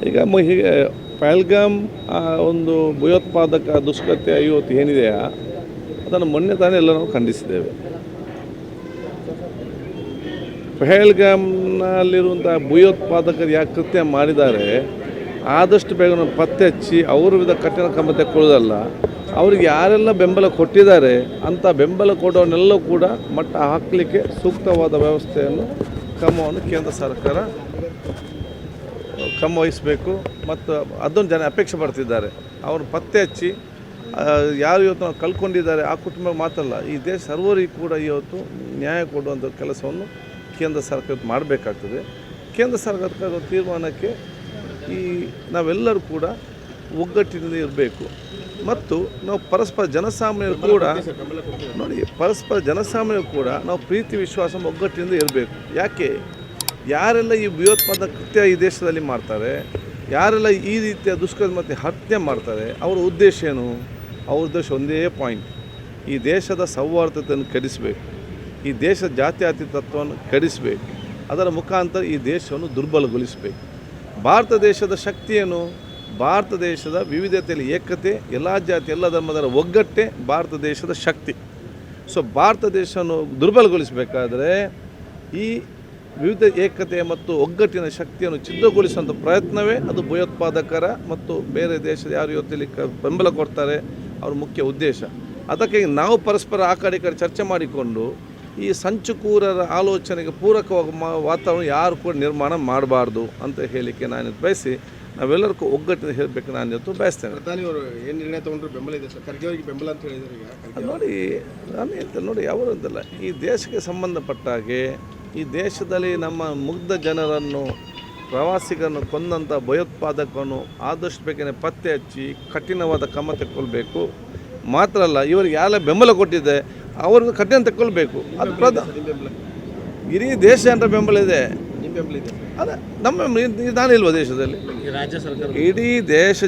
ಈಗ ಹೀಗೆ ಪಹಲ್ಗಾಮ್ ಒಂದು ಭಯೋತ್ಪಾದಕ ದುಷ್ಕೃತ್ಯ ಇವತ್ತು ಏನಿದೆಯಾ ಅದನ್ನು ಮೊನ್ನೆ ತಾನೇ ಎಲ್ಲ ನಾವು ಖಂಡಿಸಿದ್ದೇವೆ. ಪಹಲ್ಗಾಮ್ನಲ್ಲಿರುವಂಥ ಭಯೋತ್ಪಾದಕರು ಯಾಕೆ ಕೃತ್ಯ ಮಾಡಿದ್ದಾರೆ ಆದಷ್ಟು ಬೇಗ ಪತ್ತೆ ಹಚ್ಚಿ ಅವ್ರ ವಿರುದ್ಧ ಕಠಿಣ ಕ್ರಮ ತೆಕ್ಕೊಳ್ಳೋದಲ್ಲ, ಅವ್ರಿಗೆ ಯಾರೆಲ್ಲ ಬೆಂಬಲ ಕೊಟ್ಟಿದ್ದಾರೆ ಅಂಥ ಬೆಂಬಲ ಕೊಡೋನೆಲ್ಲ ಕೂಡ ಮಟ್ಟ ಹಾಕಲಿಕ್ಕೆ ಸೂಕ್ತವಾದ ವ್ಯವಸ್ಥೆಯನ್ನು ಕ್ರಮವನ್ನು ಕೇಂದ್ರ ಸರ್ಕಾರ ಕ್ರಮ ವಹಿಸಬೇಕು. ಮತ್ತು ಅದನ್ನು ಜನ ಅಪೇಕ್ಷೆ ಪಡ್ತಿದ್ದಾರೆ. ಅವರು ಪತ್ತೆ ಹಚ್ಚಿ ಯಾರು ಇವತ್ತು ನಾವು ಕಳ್ಕೊಂಡಿದ್ದಾರೆ ಆ ಕುಟುಂಬ ಮಾತಲ್ಲ, ಈ ದೇಶ ಸರ್ವರಿಗೂ ಕೂಡ ಇವತ್ತು ನ್ಯಾಯ ಕೊಡುವಂಥ ಕೆಲಸವನ್ನು ಕೇಂದ್ರ ಸರ್ಕಾರ ಮಾಡಬೇಕಾಗ್ತದೆ. ಕೇಂದ್ರ ಸರ್ಕಾರದ ತೀರ್ಮಾನಕ್ಕೆ ನಾವೆಲ್ಲರೂ ಕೂಡ ಒಗ್ಗಟ್ಟಿನಿಂದ ಇರಬೇಕು. ಮತ್ತು ನಾವು ಪರಸ್ಪರ ಜನಸಾಮಾನ್ಯರು ಕೂಡ ನೋಡಿ, ಪರಸ್ಪರ ಜನಸಾಮಾನ್ಯರು ಕೂಡ ನಾವು ಪ್ರೀತಿ ವಿಶ್ವಾಸ ಒಗ್ಗಟ್ಟಿನಿಂದ ಇರಬೇಕು. ಯಾಕೆ ಯಾರೆಲ್ಲ ಈ ಭಯೋತ್ಪಾದಕ ಕೃತ್ಯ ಈ ದೇಶದಲ್ಲಿ ಮಾಡ್ತಾರೆ, ಯಾರೆಲ್ಲ ಈ ರೀತಿಯ ದುಷ್ಕರ್ಮ ಮತ್ತು ಹತ್ಯೆ ಮಾಡ್ತಾರೆ, ಅವರ ಉದ್ದೇಶ ಏನು? ಅವ್ರ ಉದ್ದೇಶ ಒಂದೇ ಪಾಯಿಂಟ್, ಈ ದೇಶದ ಸೌಹಾರ್ದತೆಯನ್ನು ಕೆಡಿಸಬೇಕು, ಈ ದೇಶದ ಜಾತ್ಯತೀತತ್ವವನ್ನು ಕೆಡಿಸಬೇಕು, ಅದರ ಮುಖಾಂತರ ಈ ದೇಶವನ್ನು ದುರ್ಬಲಗೊಳಿಸಬೇಕು. ಭಾರತ ದೇಶದ ಶಕ್ತಿಯನ್ನು, ಭಾರತ ದೇಶದ ವಿವಿಧತೆಯಲ್ಲಿ ಏಕತೆ, ಎಲ್ಲ ಜಾತಿ ಎಲ್ಲ ಧರ್ಮದರ ಒಗ್ಗಟ್ಟೆ ಭಾರತ ದೇಶದ ಶಕ್ತಿ. ಸೊ ಭಾರತ ದೇಶವನ್ನು ದುರ್ಬಲಗೊಳಿಸಬೇಕಾದ್ರೆ ಈ ವಿವಿಧ ಏಕತೆ ಮತ್ತು ಒಗ್ಗಟ್ಟಿನ ಶಕ್ತಿಯನ್ನು ಛಿದ್ರಗೊಳಿಸುವಂಥ ಪ್ರಯತ್ನವೇ ಅದು ಭಯೋತ್ಪಾದಕರ ಮತ್ತು ಬೇರೆ ದೇಶದ ಯಾರು ಇವತ್ತಲ್ಲಿ ಬೆಂಬಲ ಕೊಡ್ತಾರೆ ಅವ್ರ ಮುಖ್ಯ ಉದ್ದೇಶ. ಅದಕ್ಕೆ ನಾವು ಪರಸ್ಪರ ಆ ಕಡೆ ಚರ್ಚೆ ಮಾಡಿಕೊಂಡು ಈ ಸಂಚುಕೋರರ ಆಲೋಚನೆಗೆ ಪೂರಕವಾಗಿ ವಾತಾವರಣ ಯಾರು ಕೂಡ ನಿರ್ಮಾಣ ಮಾಡಬಾರ್ದು ಅಂತ ಹೇಳಲಿಕ್ಕೆ ನಾನು ಬಯಸಿ ನಾವೆಲ್ಲರಿಗೂ ಒಗ್ಗಟ್ಟಿನ ಹೇಳಬೇಕು ನಾನು ಇವತ್ತು ಬಯಸ್ತೇನೆ. ಪ್ರಧಾನಿ ಅವರು ಏನು ನಿರ್ಣಯ ತೊಗೊಂಡ್ರು ಬೆಂಬಲ ಇದೆ ಸರ್, ಖರ್ಗೆ ಅವರಿಗೆ ಬೆಂಬಲ ಅಂತ ಹೇಳಿದ್ದಾರೆ. ಈಗ ನೋಡಿ, ನಾನು ಹೇಳ್ತೇನೆ ನೋಡಿ, ಅವರದ್ದಲ್ಲ, ಈ ದೇಶಕ್ಕೆ ಸಂಬಂಧಪಟ್ಟ ಹಾಗೆ ಈ ದೇಶದಲ್ಲಿ ನಮ್ಮ ಮುಗ್ಧ ಜನರನ್ನು, ಪ್ರವಾಸಿಗರನ್ನು ಕೊಂದಂಥ ಭಯೋತ್ಪಾದಕವನ್ನು ಆದಷ್ಟು ಬೇಗನೆ ಪತ್ತೆ ಹಚ್ಚಿ ಕಠಿಣವಾದ ಕ್ರಮ ತೆಕ್ಕೊಳ್ಬೇಕು. ಮಾತ್ರ ಅಲ್ಲ, ಇವರಿಗೆ ಯಾರೆಲ್ಲ ಬೆಂಬಲ ಕೊಟ್ಟಿದೆ ಅವ್ರಿಗೆ ಕಠಿಣ ತೆಕ್ಕೊಳ್ಬೇಕು. ಅದು ಇಡೀ ದೇಶ ಜನರ ಬೆಂಬಲ ಇದೆ. ಅದ ನಮ್ಮ ನಾನಿಲ್ವ ದೇಶದಲ್ಲಿ ರಾಜ್ಯ ಸರ್ಕಾರ ಇಡೀ ದೇಶ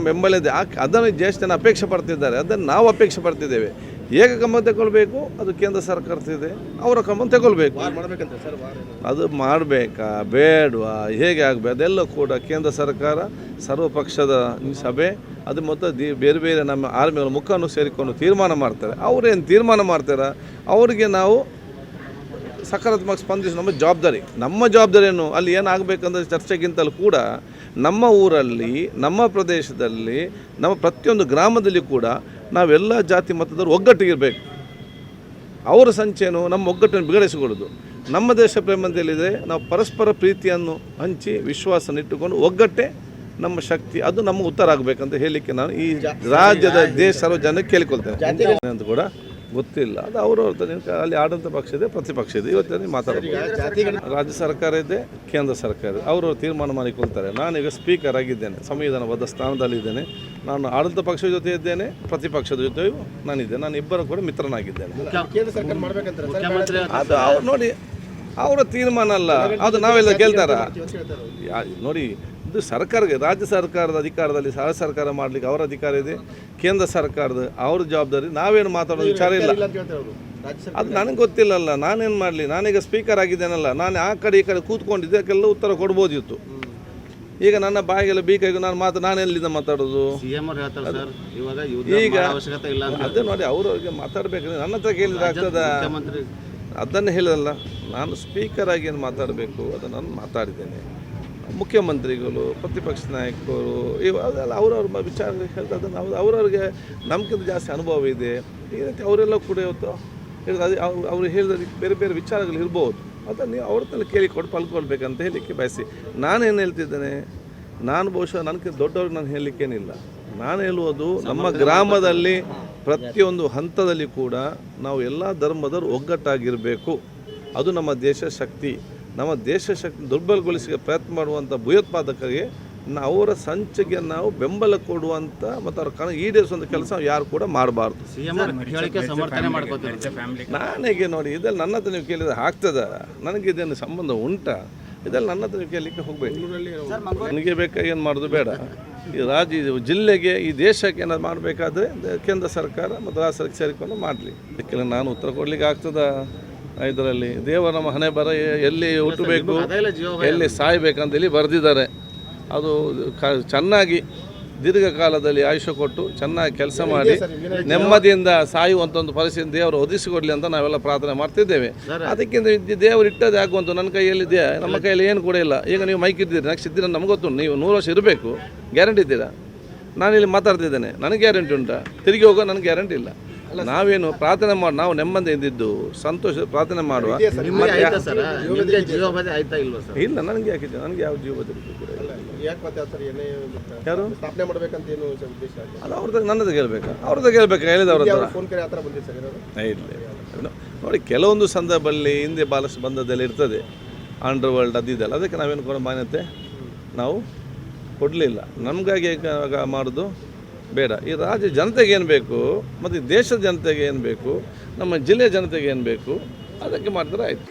ಬೆಂಬಲ ಇದೆ. ಅದನ್ನು ದೇಶ ಜನ ಅಪೇಕ್ಷೆ ಪಡ್ತಿದ್ದಾರೆ, ಅದನ್ನು ನಾವು ಅಪೇಕ್ಷೆ ಪಡ್ತಿದ್ದೇವೆ. ಹೇಗೆ ಕ್ರಮ ತಗೊಳ್ಬೇಕು ಅದು ಕೇಂದ್ರ ಸರ್ಕಾರದಿದೆ, ಅವರ ಕ್ರಮ ತಗೊಳ್ಬೇಕು. ಅದು ಮಾಡಬೇಕಾ ಬೇಡವಾ ಹೇಗೆ ಆಗಬೇಕು ಅದೆಲ್ಲ ಕೂಡ ಕೇಂದ್ರ ಸರ್ಕಾರ ಸರ್ವಪಕ್ಷದ ಸಭೆ ಅದು ಮತ್ತು ಬೇರೆ ಬೇರೆ ನಮ್ಮ ಆರ್ಮಿಗಳ ಮುಖವನ್ನು ಸೇರಿಕೊಂಡು ತೀರ್ಮಾನ ಮಾಡ್ತಾರೆ. ಅವರೇನು ತೀರ್ಮಾನ ಮಾಡ್ತಾರೆ ಅವರಿಗೆ ನಾವು ಸಕಾರಾತ್ಮಕ ಸ್ಪಂದಿಸಿ ನಮ್ಮ ಜವಾಬ್ದಾರಿಯನ್ನು ಅಲ್ಲಿ ಏನಾಗಬೇಕಂದ್ರೆ ಚರ್ಚೆಗಿಂತಲೂ ಕೂಡ ನಮ್ಮ ಊರಲ್ಲಿ, ನಮ್ಮ ಪ್ರದೇಶದಲ್ಲಿ, ನಮ್ಮ ಪ್ರತಿಯೊಂದು ಗ್ರಾಮದಲ್ಲಿ ಕೂಡ ನಾವೆಲ್ಲ ಜಾತಿ ಮತದವರು ಒಗ್ಗಟ್ಟಿಗಿರಬೇಕು. ಅವರ ಸಂಚೇನು ನಮ್ಮ ಒಗ್ಗಟ್ಟನ್ನು ಬಿಗಡಿಸಿಕೊಡೋದು. ನಮ್ಮ ದೇಶ ಪ್ರೇಮದಲ್ಲಿದೆ, ನಾವು ಪರಸ್ಪರ ಪ್ರೀತಿಯನ್ನು ಹಂಚಿ ವಿಶ್ವಾಸನಿಟ್ಟುಕೊಂಡು ಒಗ್ಗಟ್ಟೆ ನಮ್ಮ ಶಕ್ತಿ, ಅದು ನಮ್ಮ ಉತ್ತರ ಆಗಬೇಕಂತ ಹೇಳಲಿಕ್ಕೆ ನಾನು ಈ ರಾಜ್ಯದ ದೇಶ ಸರ್ವ ಜನಕ್ಕೆ ಕೇಳಿಕೊಳ್ತೇನೆ ಅಂತ ಕೂಡ ಗೊತ್ತಿಲ್ಲ. ಅದು ಅವರವ್ರ ಅಲ್ಲಿ ಆಡಳಿತ ಪಕ್ಷ ಇದೆ, ಪ್ರತಿಪಕ್ಷ ಇದೆ. ಇವತ್ತು ಮಾತಾಡಬೇಕು. ರಾಜ್ಯ ಸರ್ಕಾರ ಇದೆ, ಕೇಂದ್ರ ಸರ್ಕಾರ ಇದೆ, ಅವರು ತೀರ್ಮಾನ ಮಾಡಿಕೊಳ್ತಾರೆ. ನಾನೀಗ ಸ್ಪೀಕರ್ ಆಗಿದ್ದೇನೆ, ಸಂವಿಧಾನಬದ್ಧ ಸ್ಥಾನದಲ್ಲಿದ್ದೇನೆ. ನಾನು ಆಡಳಿತ ಪಕ್ಷದ ಜೊತೆ ಇದ್ದೇನೆ, ಪ್ರತಿಪಕ್ಷದ ಜೊತೆಯೂ ನಾನಿದ್ದೇನೆ. ನಾನು ಇಬ್ಬರು ಕೂಡ ಮಿತ್ರನಾಗಿದ್ದೇನೆ. ಅದು ಅವ್ರು ನೋಡಿ, ಅವರ ತೀರ್ಮಾನ ಅಲ್ಲ, ಅದು ನಾವೆಲ್ಲ ಕೇಳ್ತಾರ. ನೋಡಿ, ಇದು ಸರ್ಕಾರಕ್ಕೆ, ರಾಜ್ಯ ಸರ್ಕಾರದ ಅಧಿಕಾರದಲ್ಲಿ ಸರ್ಕಾರ ಮಾಡಲಿಕ್ಕೆ ಅವರ ಅಧಿಕಾರ ಇದೆ, ಕೇಂದ್ರ ಸರ್ಕಾರದ ಅವ್ರ ಜವಾಬ್ದಾರಿ. ನಾವೇನು ಮಾತಾಡೋ ವಿಚಾರ ಇಲ್ಲ, ಅದು ನನಗೆ ಗೊತ್ತಿಲ್ಲಲ್ಲ. ನಾನೇನು ಮಾಡಲಿ, ನಾನೀಗ ಸ್ಪೀಕರ್ ಆಗಿದ್ದೇನಲ್ಲ, ನಾನು ಆ ಕಡೆ ಈ ಕಡೆ ಕೂತ್ಕೊಂಡಿದ್ದಕ್ಕೆಲ್ಲ ಉತ್ತರ ಕೊಡ್ಬೋದಿತ್ತು. ಈಗ ನನ್ನ ಬಾಯಿಗೆಲ್ಲ ಬೀಕಾಗಿ ನಾನು ಎಲ್ಲಿಂದ ಮಾತಾಡೋದು? ಈಗ ಅದೇ ನೋಡಿ, ಅವ್ರವ್ರಿಗೆ ಮಾತಾಡಬೇಕು. ನನ್ನ ಹತ್ರ ಕೇಳಿದ್ರೆ ಆಗ್ತದ? ಅದನ್ನು ಹೇಳಿದಲ್ಲ, ನಾನು ಸ್ಪೀಕರ್ ಆಗಿ ಏನು ಮಾತಾಡಬೇಕು ಅದನ್ನು ನಾನು ಮಾತಾಡಿದ್ದೇನೆ. ಮುಖ್ಯಮಂತ್ರಿಗಳು, ಪ್ರತಿಪಕ್ಷ ನಾಯಕರು ಅದೆಲ್ಲ ಅವ್ರವ್ರ ವಿಚಾರ ಹೇಳ್ತಾ ಅದನ್ನು ಅವ್ರವ್ರಿಗೆ ನಮ್ಗಿಂತ ಜಾಸ್ತಿ ಅನುಭವ ಇದೆ. ಈ ರೀತಿ ಅವರೆಲ್ಲ ಕೂಡ ಇವತ್ತು ಹೇಳಿದ ಅವರು ಹೇಳಿದ ಬೇರೆ ಬೇರೆ ವಿಚಾರಗಳು ಇರ್ಬೋದು. ಅದನ್ನು ನೀವು ಅವ್ರ ತಲೆ ಕೇಳಿಕೊಂಡು ಪಲ್ಕೊಳ್ಬೇಕಂತ ಹೇಳಲಿಕ್ಕೆ ಬಯಸಿ ನಾನೇನು ಹೇಳ್ತಿದ್ದೇನೆ. ನಾನು ಬಹುಶಃ ನನಗೆ ದೊಡ್ಡವ್ರಿಗೆ ನಾನು ಹೇಳಲಿಕ್ಕೇನಿಲ್ಲ. ನಾನು ಹೇಳುವುದು ನಮ್ಮ ಗ್ರಾಮದಲ್ಲಿ ಪ್ರತಿಯೊಂದು ಹಂತದಲ್ಲಿ ಕೂಡ ನಾವು ಎಲ್ಲ ಧರ್ಮದವರು ಒಗ್ಗಟ್ಟಾಗಿರಬೇಕು. ಅದು ನಮ್ಮ ದೇಶ ಶಕ್ತಿ. ನಮ್ಮ ದೇಶ ಶಕ್ತಿ ದುರ್ಬಲಗೊಳಿಸಿ ಪ್ರಯತ್ನ ಮಾಡುವಂಥ ಭಯೋತ್ಪಾದಕರಿಗೆ ಅವರ ಸಂಚಿಗೆ ನಾವು ಬೆಂಬಲ ಕೊಡುವಂಥ ಮತ್ತು ಅವ್ರ ಈಡೇರಿಸುವಂಥ ಕೆಲಸ ಯಾರು ಕೂಡ ಮಾಡಬಾರ್ದು. ನಾನೇಗೆ ನೋಡಿ, ಇದೆಲ್ಲ ನನ್ನ ಹತ್ರ ನೀವು ಕೇಳಿದ್ರೆ ಆಗ್ತದ? ನನಗೆ ಇದೇನು ಸಂಬಂಧ ಉಂಟಾ? ಇದೆಲ್ಲ ನನ್ನ ಹತ್ರ ನೀವು ಕೇಳಲಿಕ್ಕೆ ಹೋಗಬೇಕು. ನನಗೆ ಬೇಕಾಗಿ ಏನು ಮಾಡೋದು ಬೇಡ. ಈ ರಾಜ್ಯ ಜಿಲ್ಲೆಗೆ, ಈ ದೇಶಕ್ಕೆ ಏನಾದ್ರು ಮಾಡಬೇಕಾದ್ರೆ ಕೇಂದ್ರ ಸರ್ಕಾರ ಮತ್ತು ರಾಜ್ಯ ಸರ್ಕಾರ ಸೇರಿಕೊಂಡು ಮಾಡಲಿ. ಅದಕ್ಕೆಲ್ಲ ನಾನು ಉತ್ತರ ಕೊಡಲಿಕ್ಕೆ ಆಗ್ತದ? ಇದರಲ್ಲಿ ದೇವರ ನಮ್ಮ ಹಣೆ ಬರ ಎಲ್ಲಿ ಹುಟ್ಟಬೇಕು, ಎಲ್ಲಿ ಸಾಯ್ಬೇಕಂತ ಹೇಳಿ ಬರೆದಿದ್ದಾರೆ. ಅದು ಚೆನ್ನಾಗಿ ದೀರ್ಘಕಾಲದಲ್ಲಿ ಆಯುಷ್ಯ ಕೊಟ್ಟು ಚೆನ್ನಾಗಿ ಕೆಲಸ ಮಾಡಿ ನೆಮ್ಮದಿಯಿಂದ ಸಾಯುವಂಥ ಒಂದು ಪರಿಸ್ಥಿತಿ ದೇವರು ಒದಗಿಸಿಕೊಡಲಿ ಅಂತ ನಾವೆಲ್ಲ ಪ್ರಾರ್ಥನೆ ಮಾಡ್ತಿದ್ದೇವೆ. ಅದಕ್ಕಿಂತ ದೇವರು ಇಟ್ಟದ್ದು ಆಗುವಂಥ ನನ್ನ ಕೈಯಲ್ಲಿದೆ, ನಮ್ಮ ಕೈಯಲ್ಲಿ ಏನು ಕೂಡ ಇಲ್ಲ. ಈಗ ನೀವು ಮೈಕ್ ಇದ್ದೀರಿ, ನೆಕ್ಸ್ಟ್ ಇದ್ದೀರ ನಮ್ಗೆ ಗೊತ್ತುಂಟು, ನೀವು 100 ವರ್ಷ ಇರಬೇಕು, ಗ್ಯಾರಂಟಿ ಇದ್ದೀರಾ? ನಾನಿಲ್ಲಿ ಮಾತಾಡ್ತಿದ್ದೇನೆ, ನನಗೆ ಗ್ಯಾರಂಟಿ ಉಂಟಾ? ತಿರುಗಿ ಹೋಗೋ ನನಗೆ ಗ್ಯಾರಂಟಿ ಇಲ್ಲ. ನಾವೇನು ಪ್ರಾರ್ಥನೆ ಮಾಡಿ ನಾವು ನೆಮ್ಮದಿಯಿಂದಿದ್ದು ಸಂತೋಷ ಪ್ರಾರ್ಥನೆ ಮಾಡುವ. ಇಲ್ಲ, ನನಗೆ ಯಾಕಿದೆ, ನನಗೆ ಯಾವ ಜೀವ ಬದಲಿಕೆ ಕೂಡ ಇಲ್ಲ. ಯಾರು ಸ್ಥಾಪನೆ ಮಾಡ್ಬೇಕಂತ ಏನು ಉದ್ದೇಶ? ಅದು ಅವ್ರದ್ದು ನನ್ನದು ಗೆಲ್ಬೇಕಾ? ಅವ್ರದ್ದು ಗೆಲ್ಬೇಕಾ ಹೇಳಿದವ್ರ ಹತ್ರ? ಫೋನ್ ಕರೆ ಆ ಥರ ಬಂದಿದೆ ಸರ್ ಇಲ್ಲ ನೋಡಿ, ಕೆಲವೊಂದು ಸಂದರ್ಭದಲ್ಲಿ ಹಿಂದೆ ಬಾಲಸ್ ಬಂದದ್ದೆಲ್ಲ ಇರ್ತದೆ, ಅಂಡರ್ ವರ್ಲ್ಡ್ ಅದಿದೆಲ್ಲ, ಅದಕ್ಕೆ ನಾವೇನು ಕೂಡ ಮಾನ್ಯತೆ ನಾವು ಕೊಡಲಿಲ್ಲ. ನಮಗಾಗಿ ಮಾಡೋದು ಬೇಡ. ಈ ರಾಜ್ಯ ಜನತೆಗೆ ಏನು ಬೇಕು ಮತ್ತು ದೇಶದ ಜನತೆಗೆ ಏನು ಬೇಕು, ನಮ್ಮ ಜಿಲ್ಲೆಯ ಜನತೆಗೆ ಏನು ಬೇಕು, ಅದಕ್ಕೆ ಮಾಡಿದ್ರೆ ಆಯಿತು.